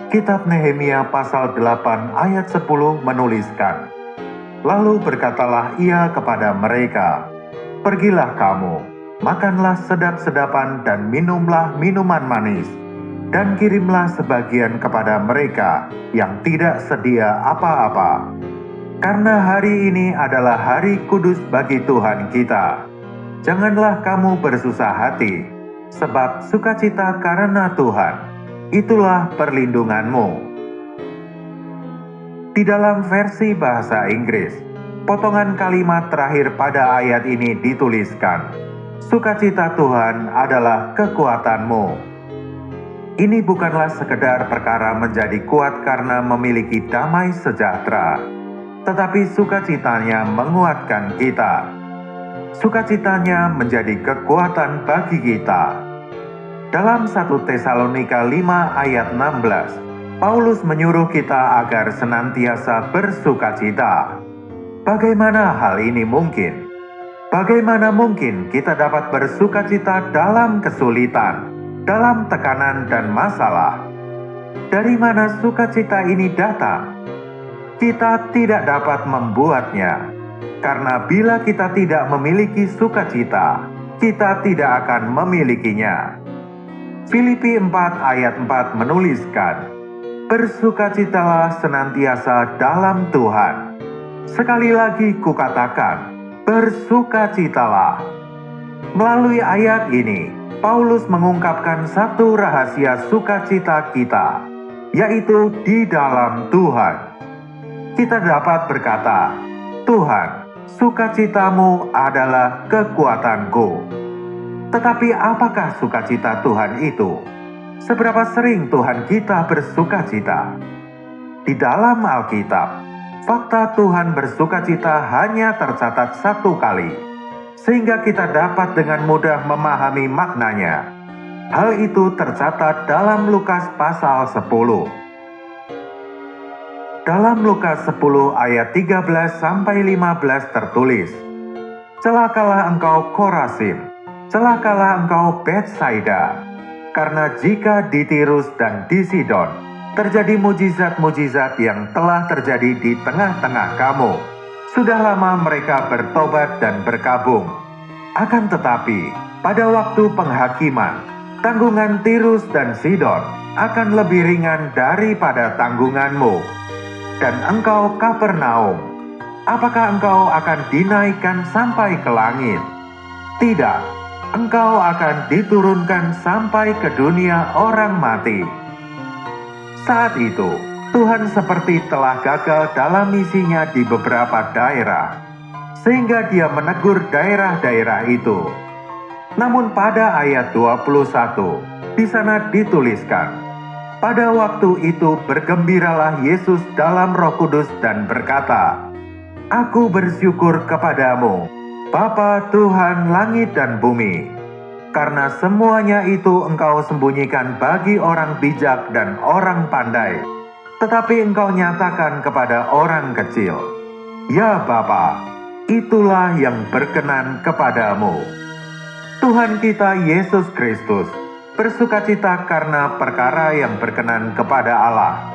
Kitab Nehemia pasal 8 ayat 10 menuliskan, "Lalu berkatalah ia kepada mereka, pergilah kamu, makanlah sedap-sedapan dan minumlah minuman manis, dan kirimlah sebagian kepada mereka yang tidak sedia apa-apa. Karena hari ini adalah hari kudus bagi Tuhan kita. Janganlah kamu bersusah hati, sebab sukacita karena Tuhan, itulah perlindunganmu." Di dalam versi bahasa Inggris, potongan kalimat terakhir pada ayat ini dituliskan, "Sukacita Tuhan adalah kekuatanmu." Ini bukanlah sekedar perkara menjadi kuat karena memiliki damai sejahtera, tetapi sukacitanya menguatkan kita. Sukacitanya menjadi kekuatan bagi kita. Dalam 1 Tesalonika 5 ayat 16, Paulus menyuruh kita agar senantiasa bersukacita. Bagaimana hal ini mungkin? Bagaimana mungkin kita dapat bersukacita dalam kesulitan, dalam tekanan dan masalah? Dari mana sukacita ini datang? Kita tidak dapat membuatnya, karena bila kita tidak memiliki sukacita, kita tidak akan memilikinya. Filipi 4 ayat 4 menuliskan, "Bersukacitalah senantiasa dalam Tuhan." Sekali lagi kukatakan, bersukacitalah. Melalui ayat ini, Paulus mengungkapkan satu rahasia sukacita kita, yaitu di dalam Tuhan. Kita dapat berkata, "Tuhan, sukacitamu adalah kekuatanku." Tetapi apakah sukacita Tuhan itu? Seberapa sering Tuhan kita bersukacita? Di dalam Alkitab, fakta Tuhan bersukacita hanya tercatat satu kali, sehingga kita dapat dengan mudah memahami maknanya. Hal itu tercatat dalam Lukas pasal 10. Dalam Lukas 10 ayat 13-15 tertulis, "Celakalah engkau Korazim, celakalah engkau Betsaida, karena jika di Tirus dan di Sidon terjadi mujizat-mujizat yang telah terjadi di tengah-tengah kamu, sudah lama mereka bertobat dan berkabung. Akan tetapi, pada waktu penghakiman, tanggungan Tirus dan Sidon akan lebih ringan daripada tanggunganmu. Dan engkau Kapernaum, apakah engkau akan dinaikkan sampai ke langit? Tidak, engkau akan diturunkan sampai ke dunia orang mati." Saat itu, Tuhan seperti telah gagal dalam misinya di beberapa daerah, sehingga dia menegur daerah-daerah itu. Namun pada ayat 21, di sana dituliskan, "Pada waktu itu bergembiralah Yesus dalam Roh Kudus dan berkata, 'Aku bersyukur kepadamu, Bapa Tuhan langit dan bumi, karena semuanya itu engkau sembunyikan bagi orang bijak dan orang pandai, tetapi engkau nyatakan kepada orang kecil. Ya Bapa, itulah yang berkenan kepadamu.'" Tuhan kita Yesus Kristus bersukacita karena perkara yang berkenan kepada Allah.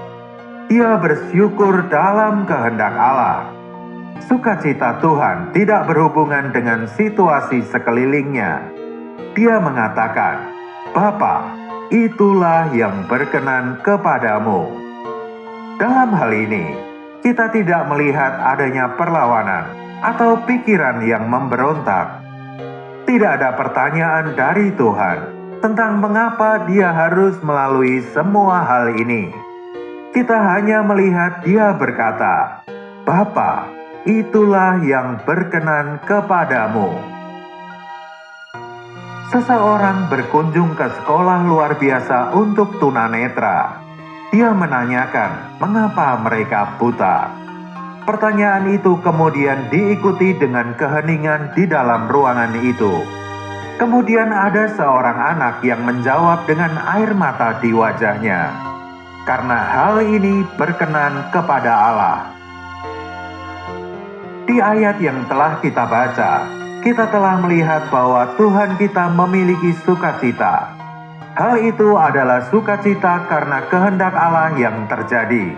Ia bersyukur dalam kehendak Allah. Sukacita Tuhan tidak berhubungan dengan situasi sekelilingnya. Dia mengatakan, "Bapa, itulah yang berkenan kepadamu." Dalam hal ini, kita tidak melihat adanya perlawanan atau pikiran yang memberontak. Tidak ada pertanyaan dari Tuhan tentang mengapa Dia harus melalui semua hal ini. Kita hanya melihat Dia berkata, "Bapa, itulah yang berkenan kepadamu." Seseorang berkunjung ke sekolah luar biasa untuk tunanetra. Dia menanyakan mengapa mereka buta. Pertanyaan itu kemudian diikuti dengan keheningan di dalam ruangan itu. Kemudian ada seorang anak yang menjawab dengan air mata di wajahnya, "Karena hal ini berkenan kepada Allah." Di ayat yang telah kita baca, kita telah melihat bahwa Tuhan kita memiliki sukacita. Hal itu adalah sukacita karena kehendak Allah yang terjadi.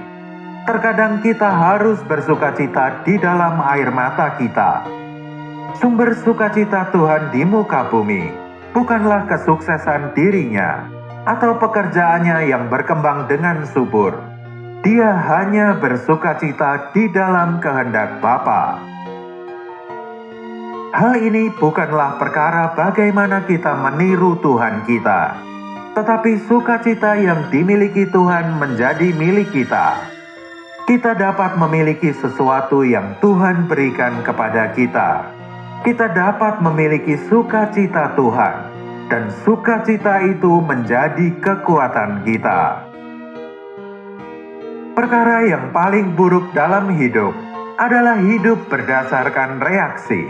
Terkadang kita harus bersukacita di dalam air mata kita. Sumber sukacita Tuhan di muka bumi bukanlah kesuksesan dirinya atau pekerjaannya yang berkembang dengan subur. Dia hanya bersukacita di dalam kehendak Bapa. Hal ini bukanlah perkara bagaimana kita meniru Tuhan kita, tetapi sukacita yang dimiliki Tuhan menjadi milik kita. Kita dapat memiliki sesuatu yang Tuhan berikan kepada kita. Kita dapat memiliki sukacita Tuhan, dan sukacita itu menjadi kekuatan kita. Perkara yang paling buruk dalam hidup adalah hidup berdasarkan reaksi,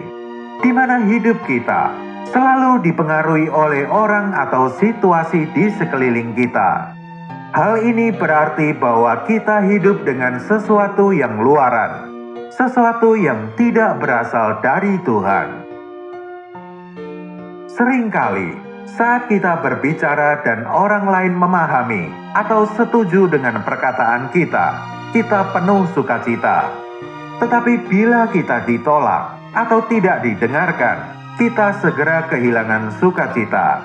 di mana hidup kita selalu dipengaruhi oleh orang atau situasi di sekeliling kita. Hal ini berarti bahwa kita hidup dengan sesuatu yang luaran, sesuatu yang tidak berasal dari Tuhan. Seringkali, saat kita berbicara dan orang lain memahami atau setuju dengan perkataan kita penuh sukacita. Tetapi bila kita ditolak atau tidak didengarkan, kita segera kehilangan sukacita.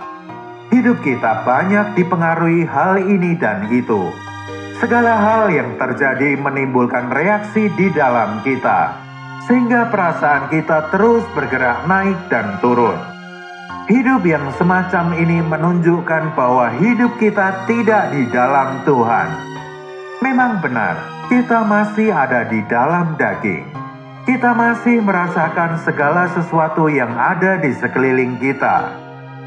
Hidup kita banyak dipengaruhi hal ini dan itu. Segala hal yang terjadi menimbulkan reaksi di dalam kita, sehingga perasaan kita terus bergerak naik dan turun. Hidup yang semacam ini menunjukkan bahwa hidup kita tidak di dalam Tuhan. Memang benar, kita masih ada di dalam daging. Kita masih merasakan segala sesuatu yang ada di sekeliling kita.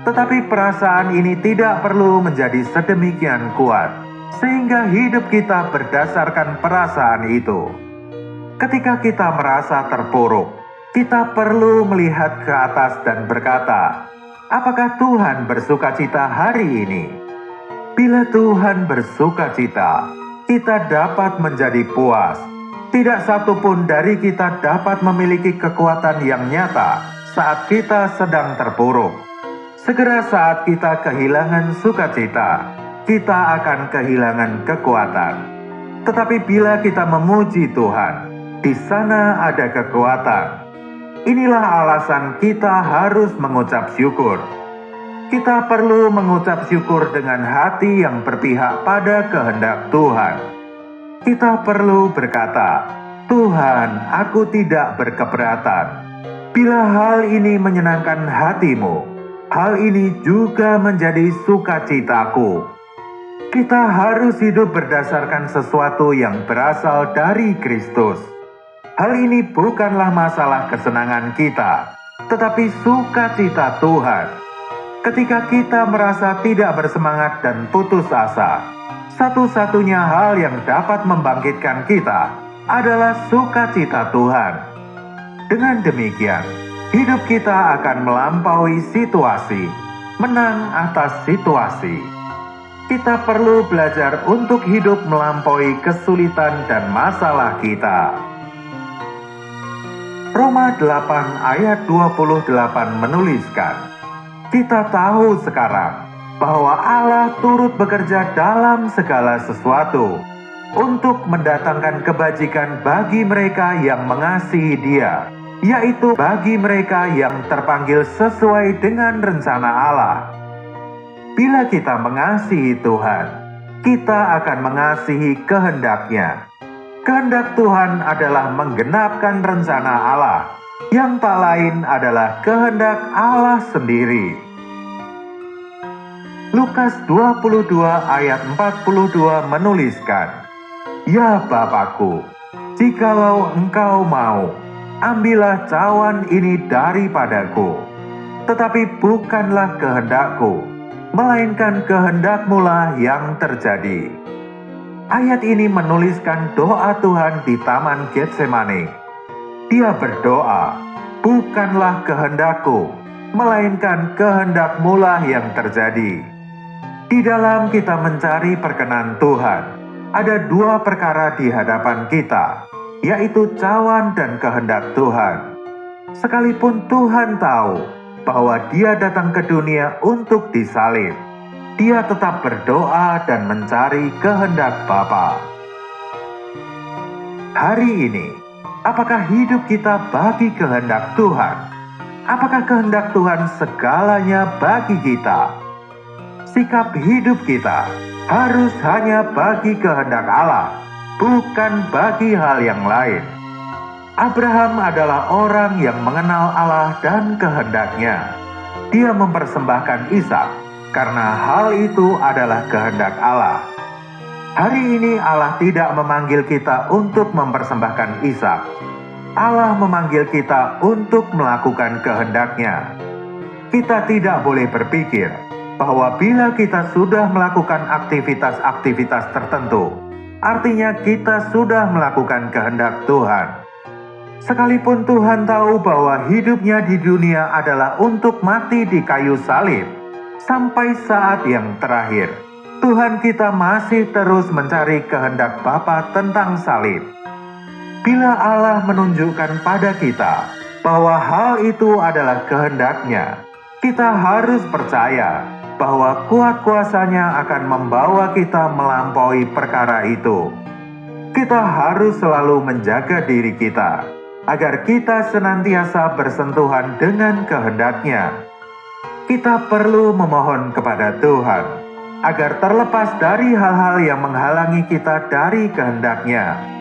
Tetapi perasaan ini tidak perlu menjadi sedemikian kuat, sehingga hidup kita berdasarkan perasaan itu. Ketika kita merasa terpuruk, kita perlu melihat ke atas dan berkata, apakah Tuhan bersukacita hari ini? Bila Tuhan bersukacita, kita dapat menjadi puas. Tidak satupun dari kita dapat memiliki kekuatan yang nyata saat kita sedang terpuruk. Segera saat kita kehilangan sukacita, kita akan kehilangan kekuatan. Tetapi bila kita memuji Tuhan, di sana ada kekuatan. Inilah alasan kita harus mengucap syukur. Kita perlu mengucap syukur dengan hati yang berpihak pada kehendak Tuhan. Kita perlu berkata, Tuhan, aku tidak berkeberatan. Bila hal ini menyenangkan hatimu, hal ini juga menjadi sukacitaku. Kita harus hidup berdasarkan sesuatu yang berasal dari Kristus. Hal ini bukanlah masalah kesenangan kita, tetapi sukacita Tuhan. Ketika kita merasa tidak bersemangat dan putus asa, satu-satunya hal yang dapat membangkitkan kita adalah sukacita Tuhan. Dengan demikian, hidup kita akan melampaui situasi, menang atas situasi. Kita perlu belajar untuk hidup melampaui kesulitan dan masalah kita. Roma 8 ayat 28 menuliskan, kita tahu sekarang bahwa Allah turut bekerja dalam segala sesuatu untuk mendatangkan kebajikan bagi mereka yang mengasihi Dia, yaitu bagi mereka yang terpanggil sesuai dengan rencana Allah. Bila kita mengasihi Tuhan, kita akan mengasihi kehendak-Nya. Kehendak Tuhan adalah menggenapkan rencana Allah, yang tak lain adalah kehendak Allah sendiri. Lukas 22 ayat 42 menuliskan, Ya Bapakku, jikalau Engkau mau, ambillah cawan ini daripadaku. Tetapi bukanlah kehendakku, melainkan kehendak-Mu lah yang terjadi. Ayat ini menuliskan doa Tuhan di Taman Getsemani. Dia berdoa, bukanlah kehendakku, melainkan kehendak-Mu lah yang terjadi. Di dalam kita mencari perkenan Tuhan, ada dua perkara di hadapan kita, yaitu cawan dan kehendak Tuhan. Sekalipun Tuhan tahu bahwa Dia datang ke dunia untuk disalib, dia tetap berdoa dan mencari kehendak Bapa. Hari ini, apakah hidup kita bagi kehendak Tuhan? Apakah kehendak Tuhan segalanya bagi kita? Sikap hidup kita harus hanya bagi kehendak Allah, bukan bagi hal yang lain. Abraham adalah orang yang mengenal Allah dan kehendaknya. Dia mempersembahkan Ishak karena hal itu adalah kehendak Allah. Hari ini Allah tidak memanggil kita untuk mempersembahkan Ishak. Allah memanggil kita untuk melakukan kehendak-Nya. Kita tidak boleh berpikir bahwa bila kita sudah melakukan aktivitas-aktivitas tertentu, artinya kita sudah melakukan kehendak Tuhan. Sekalipun Tuhan tahu bahwa hidupnya di dunia adalah untuk mati di kayu salib, sampai saat yang terakhir, Tuhan kita masih terus mencari kehendak Bapa tentang salib. Bila Allah menunjukkan pada kita bahwa hal itu adalah kehendak-Nya, kita harus percaya bahwa kuat kuasa-Nya akan membawa kita melampaui perkara itu. Kita harus selalu menjaga diri kita, agar kita senantiasa bersentuhan dengan kehendak-Nya. Kita perlu memohon kepada Tuhan, agar terlepas dari hal-hal yang menghalangi kita dari kehendak-Nya.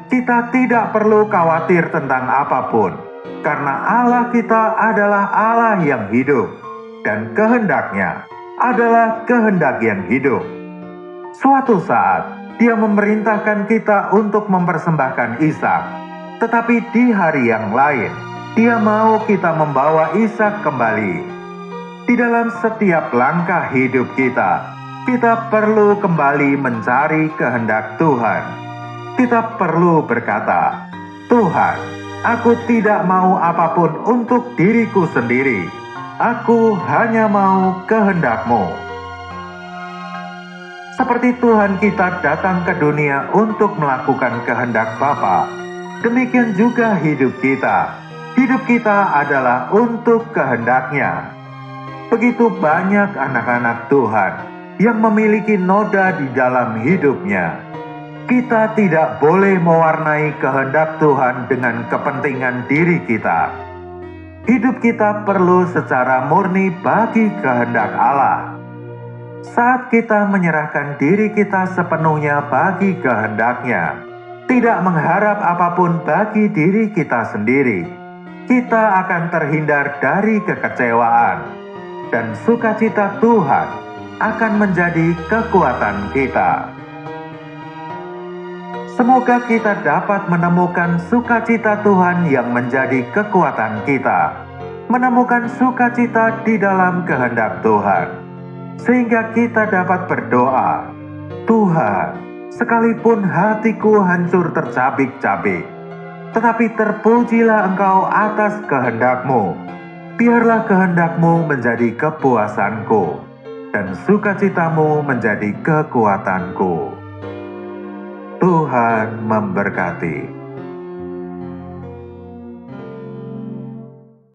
Kita tidak perlu khawatir tentang apapun, karena Allah kita adalah Allah yang hidup, dan kehendak-Nya adalah kehendak yang hidup. Suatu saat, Dia memerintahkan kita untuk mempersembahkan Ishak, tetapi di hari yang lain, Dia mau kita membawa Ishak kembali. Di dalam setiap langkah hidup kita perlu kembali mencari kehendak Tuhan. Kita perlu berkata, Tuhan, aku tidak mau apapun untuk diriku sendiri. Aku hanya mau kehendak-Mu. Seperti Tuhan kita datang ke dunia untuk melakukan kehendak Bapa, demikian juga hidup kita. Hidup kita adalah untuk kehendak-Nya. Begitu banyak anak-anak Tuhan yang memiliki noda di dalam hidupnya. Kita tidak boleh mewarnai kehendak Tuhan dengan kepentingan diri kita. Hidup kita perlu secara murni bagi kehendak Allah. Saat kita menyerahkan diri kita sepenuhnya bagi kehendak-Nya, tidak mengharap apapun bagi diri kita sendiri, kita akan terhindar dari kekecewaan, dan sukacita Tuhan akan menjadi kekuatan kita. Semoga kita dapat menemukan sukacita Tuhan yang menjadi kekuatan kita, menemukan sukacita di dalam kehendak Tuhan, sehingga kita dapat berdoa, Tuhan, sekalipun hatiku hancur tercabik-cabik, tetapi terpujilah Engkau atas kehendak-Mu. Biarlah kehendak-Mu menjadi kepuasanku, dan sukacita-Mu menjadi kekuatanku. Tuhan memberkati.